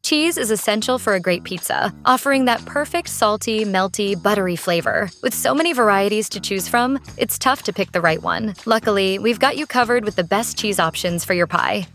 Cheese is essential for a great pizza, offering that perfect salty, melty, buttery flavor. With so many varieties to choose from, it's tough to pick the right one. Luckily, we've got you covered with the best cheese options for your pie.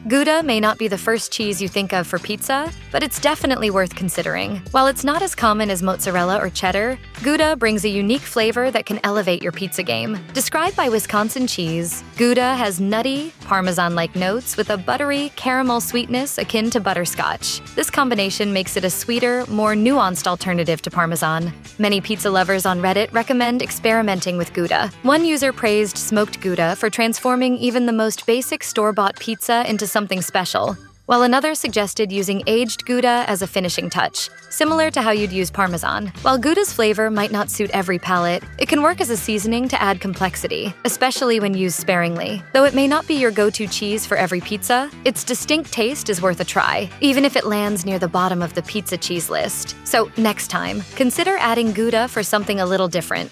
Gouda may not be the first cheese you think of for pizza, but it's definitely worth considering. While it's not as common as mozzarella or cheddar, Gouda brings a unique flavor that can elevate your pizza game. Described by Wisconsin Cheese, Gouda has nutty, Parmesan-like notes with a buttery, caramel sweetness akin to butterscotch. This combination makes it a sweeter, more nuanced alternative to Parmesan. Many pizza lovers on Reddit recommend experimenting with Gouda. One user praised smoked Gouda for transforming even the most basic store-bought pizza into something special, while another suggested using aged Gouda as a finishing touch, similar to how you'd use Parmesan. While Gouda's flavor might not suit every palate, it can work as a seasoning to add complexity, especially when used sparingly. Though it may not be your go-to cheese for every pizza, its distinct taste is worth a try, even if it lands near the bottom of the pizza cheese list. So next time, consider adding Gouda for something a little different.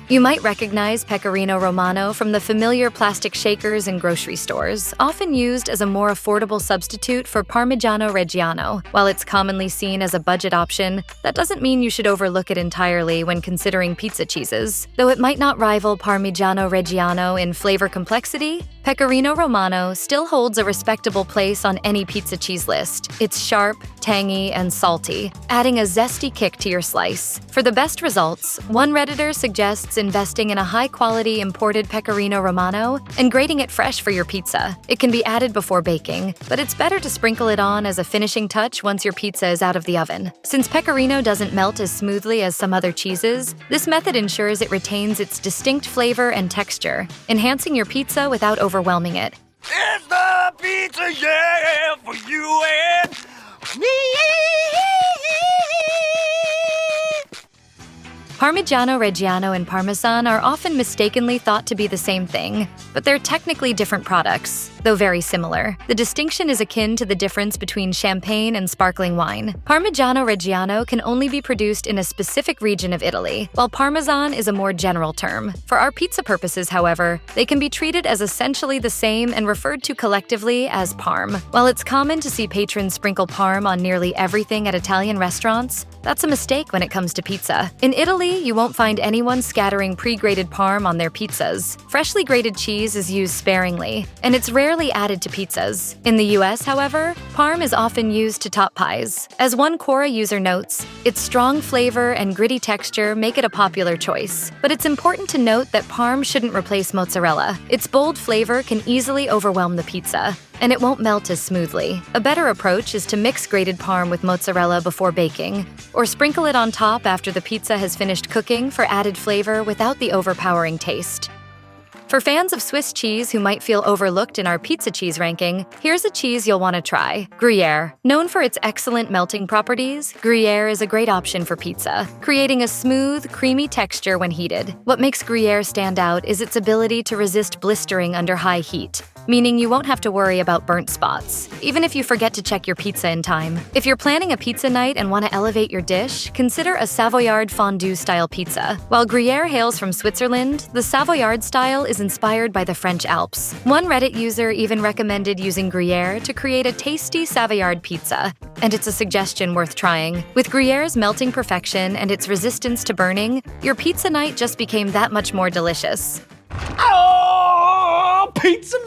You might recognize Pecorino-Romano from the familiar plastic shakers in grocery stores, often used as a more affordable substitute for Parmigiano-Reggiano. While it's commonly seen as a budget option, that doesn't mean you should overlook it entirely when considering pizza cheeses. Though it might not rival Parmigiano-Reggiano in flavor complexity, Pecorino-Romano still holds a respectable place on any pizza cheese list. It's sharp, tangy, and salty, adding a zesty kick to your slice. For the best results, one Redditor suggests investing in a high-quality imported Pecorino-Romano and grating it fresh for your pizza. It can be added before baking, but it's better to sprinkle it on as a finishing touch once your pizza is out of the oven. Since Pecorino doesn't melt as smoothly as some other cheeses, this method ensures it retains its distinct flavor and texture, enhancing your pizza without overwhelming it. It's the pizza, yeah, for you and me. Parmigiano-Reggiano and Parmesan are often mistakenly thought to be the same thing, but they're technically different products, though very similar. The distinction is akin to the difference between champagne and sparkling wine. Parmigiano-Reggiano can only be produced in a specific region of Italy, while Parmesan is a more general term. For our pizza purposes, however, they can be treated as essentially the same and referred to collectively as Parm. While it's common to see patrons sprinkle Parm on nearly everything at Italian restaurants, that's a mistake when it comes to pizza. In Italy, you won't find anyone scattering pre-grated Parm on their pizzas. Freshly grated cheese is used sparingly, and it's rarely added to pizzas. In the US, however, Parm is often used to top pies. As one Quora user notes, its strong flavor and gritty texture make it a popular choice. But it's important to note that Parm shouldn't replace mozzarella. Its bold flavor can easily overwhelm the pizza, and it won't melt as smoothly. A better approach is to mix grated Parm with mozzarella before baking, or sprinkle it on top after the pizza has finished cooking for added flavor without the overpowering taste. For fans of Swiss cheese who might feel overlooked in our pizza cheese ranking, here's a cheese you'll want to try: Gruyere. Known for its excellent melting properties, Gruyere is a great option for pizza, creating a smooth, creamy texture when heated. What makes Gruyere stand out is its ability to resist blistering under high heat, meaning you won't have to worry about burnt spots, even if you forget to check your pizza in time. If you're planning a pizza night and want to elevate your dish, consider a Savoyard fondue-style pizza. While Gruyere hails from Switzerland, the Savoyard style is inspired by the French Alps. One Reddit user even recommended using Gruyere to create a tasty Savoyard pizza, and it's a suggestion worth trying. With Gruyere's melting perfection and its resistance to burning, your pizza night just became that much more delicious. Oh, pizza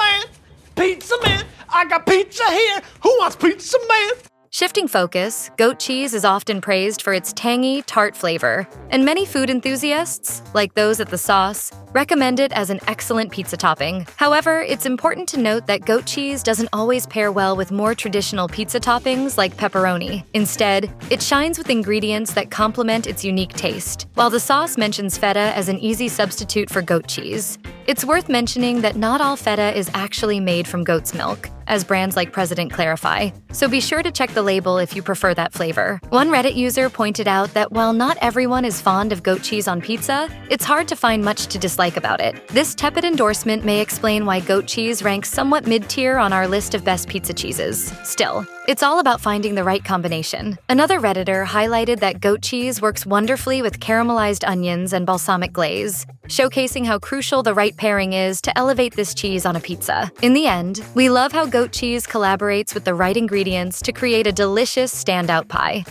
man, I got pizza here. Who wants pizza, man? Shifting focus, goat cheese is often praised for its tangy, tart flavor, and many food enthusiasts, like those at The Sauce, recommend it as an excellent pizza topping. However, it's important to note that goat cheese doesn't always pair well with more traditional pizza toppings like pepperoni. Instead, it shines with ingredients that complement its unique taste. While The Sauce mentions feta as an easy substitute for goat cheese, it's worth mentioning that not all feta is actually made from goat's milk, as brands like President clarify, so be sure to check the label if you prefer that flavor. One Reddit user pointed out that while not everyone is fond of goat cheese on pizza, it's hard to find much to dislike about it. This tepid endorsement may explain why goat cheese ranks somewhat mid-tier on our list of best pizza cheeses. Still, It's all about finding the right combination. Another Redditor highlighted that goat cheese works wonderfully with caramelized onions and balsamic glaze, showcasing how crucial the right pairing is to elevate this cheese on a pizza. In the end, we love how goat cheese collaborates with the right ingredients to create a delicious standout pie.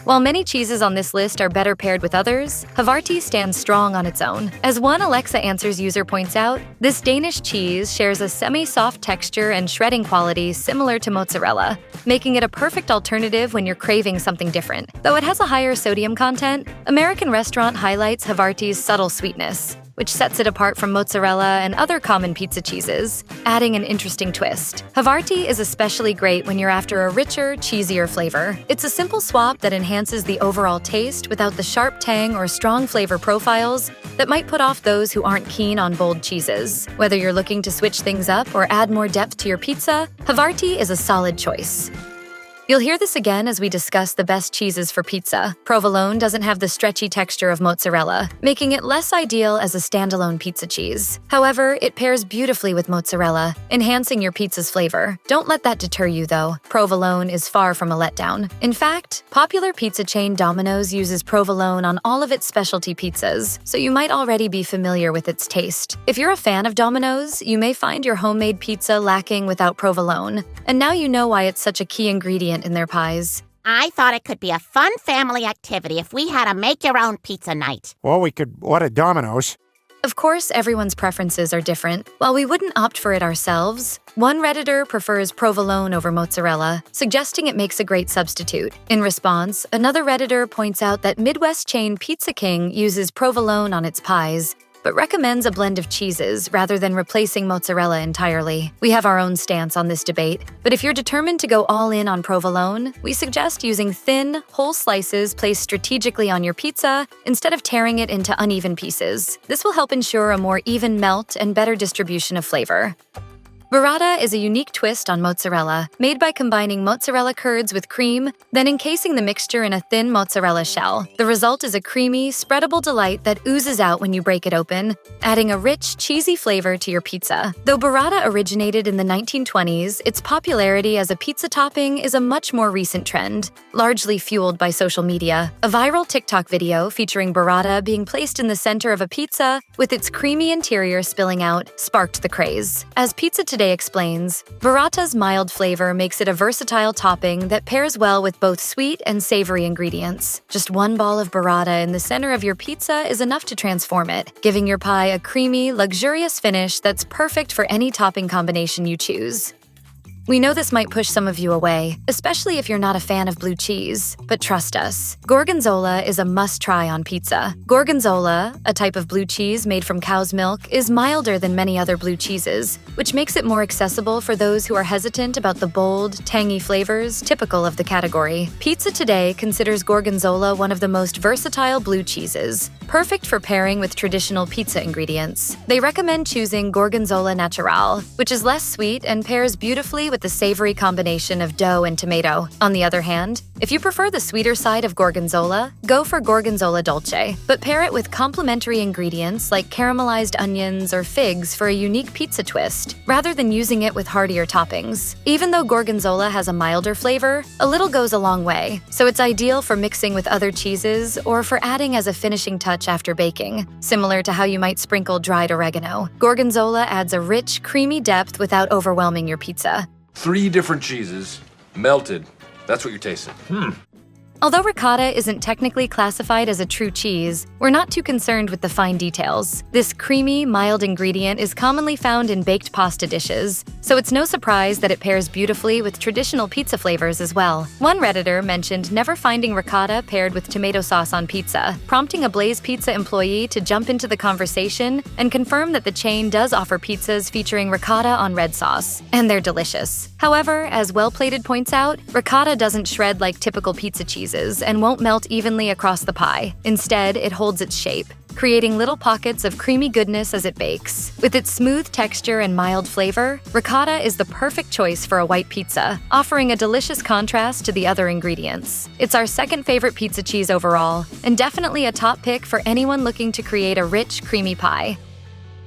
While many cheeses on this list are better paired with others, Havarti stands strong on its own. As one Alexa Answers user points out, this Danish cheese shares a semi-soft texture and shredding quality similar to mozzarella, making it a perfect alternative when you're craving something different. Though it has a higher sodium content, American Restaurant highlights Havarti's subtle sweetness, which sets it apart from mozzarella and other common pizza cheeses, adding an interesting twist. Havarti is especially great when you're after a richer, cheesier flavor. It's a simple swap that enhances the overall taste without the sharp tang or strong flavor profiles that might put off those who aren't keen on bold cheeses. Whether you're looking to switch things up or add more depth to your pizza, Havarti is a solid choice. You'll hear this again as we discuss the best cheeses for pizza. Provolone doesn't have the stretchy texture of mozzarella, making it less ideal as a standalone pizza cheese. However, it pairs beautifully with mozzarella, enhancing your pizza's flavor. Don't let that deter you, though. Provolone is far from a letdown. In fact, popular pizza chain Domino's uses provolone on all of its specialty pizzas, so you might already be familiar with its taste. If you're a fan of Domino's, you may find your homemade pizza lacking without provolone, and now you know why it's such a key ingredient in their pies. I thought it could be a fun family activity if we had a make-your-own pizza night. Or we could order Domino's. Of course, everyone's preferences are different. While we wouldn't opt for it ourselves, one Redditor prefers provolone over mozzarella, suggesting it makes a great substitute. In response, another Redditor points out that Midwest chain Pizza King uses provolone on its pies, but recommends a blend of cheeses rather than replacing mozzarella entirely. We have our own stance on this debate, but if you're determined to go all in on provolone, we suggest using thin, whole slices placed strategically on your pizza instead of tearing it into uneven pieces. This will help ensure a more even melt and better distribution of flavor. Burrata is a unique twist on mozzarella, made by combining mozzarella curds with cream, then encasing the mixture in a thin mozzarella shell. The result is a creamy, spreadable delight that oozes out when you break it open, adding a rich, cheesy flavor to your pizza. Though burrata originated in the 1920s, its popularity as a pizza topping is a much more recent trend, largely fueled by social media. A viral TikTok video featuring burrata being placed in the center of a pizza, with its creamy interior spilling out, sparked the craze. As Pizza Today explains, burrata's mild flavor makes it a versatile topping that pairs well with both sweet and savory ingredients. Just one ball of burrata in the center of your pizza is enough to transform it, giving your pie a creamy, luxurious finish that's perfect for any topping combination you choose. We know this might push some of you away, especially if you're not a fan of blue cheese, but trust us, Gorgonzola is a must-try on pizza. Gorgonzola, a type of blue cheese made from cow's milk, is milder than many other blue cheeses, which makes it more accessible for those who are hesitant about the bold, tangy flavors typical of the category. Pizza Today considers Gorgonzola one of the most versatile blue cheeses, perfect for pairing with traditional pizza ingredients. They recommend choosing Gorgonzola Natural, which is less sweet and pairs beautifully with the savory combination of dough and tomato. On the other hand, if you prefer the sweeter side of Gorgonzola, go for Gorgonzola Dolce, but pair it with complementary ingredients like caramelized onions or figs for a unique pizza twist, rather than using it with heartier toppings. Even though Gorgonzola has a milder flavor, a little goes a long way, so it's ideal for mixing with other cheeses or for adding as a finishing touch after baking, similar to how you might sprinkle dried oregano. Gorgonzola adds a rich, creamy depth without overwhelming your pizza. 3 different cheeses, melted. That's what you're tasting. Although ricotta isn't technically classified as a true cheese, we're not too concerned with the fine details. This creamy, mild ingredient is commonly found in baked pasta dishes, so it's no surprise that it pairs beautifully with traditional pizza flavors as well. One Redditor mentioned never finding ricotta paired with tomato sauce on pizza, prompting a Blaze Pizza employee to jump into the conversation and confirm that the chain does offer pizzas featuring ricotta on red sauce, and they're delicious. However, as Well Plated points out, ricotta doesn't shred like typical pizza cheeses and won't melt evenly across the pie. Instead, it holds its shape, creating little pockets of creamy goodness as it bakes. With its smooth texture and mild flavor, ricotta is the perfect choice for a white pizza, offering a delicious contrast to the other ingredients. It's our second favorite pizza cheese overall, and definitely a top pick for anyone looking to create a rich, creamy pie.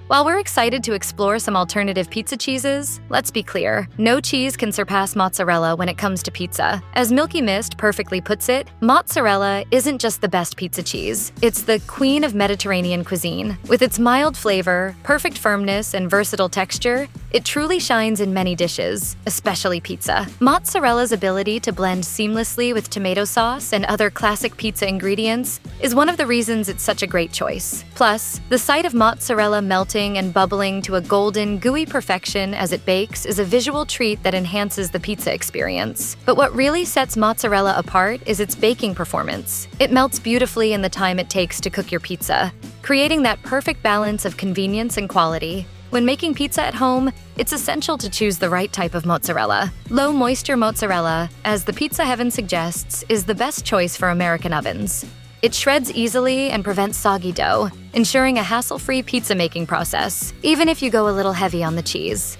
While we're excited to explore some alternative pizza cheeses, let's be clear, no cheese can surpass mozzarella when it comes to pizza. As Milky Mist perfectly puts it, mozzarella isn't just the best pizza cheese, it's the queen of Mediterranean cuisine. With its mild flavor, perfect firmness, and versatile texture, it truly shines in many dishes, especially pizza. Mozzarella's ability to blend seamlessly with tomato sauce and other classic pizza ingredients is one of the reasons it's such a great choice. Plus, the sight of mozzarella melting and bubbling to a golden, gooey perfection as it bakes is a visual treat that enhances the pizza experience. But what really sets mozzarella apart is its baking performance. It melts beautifully in the time it takes to cook your pizza, creating that perfect balance of convenience and quality. When making pizza at home, it's essential to choose the right type of mozzarella. Low-moisture mozzarella, as the Pizza Heaven suggests, is the best choice for American ovens. It shreds easily and prevents soggy dough, ensuring a hassle-free pizza-making process, even if you go a little heavy on the cheese.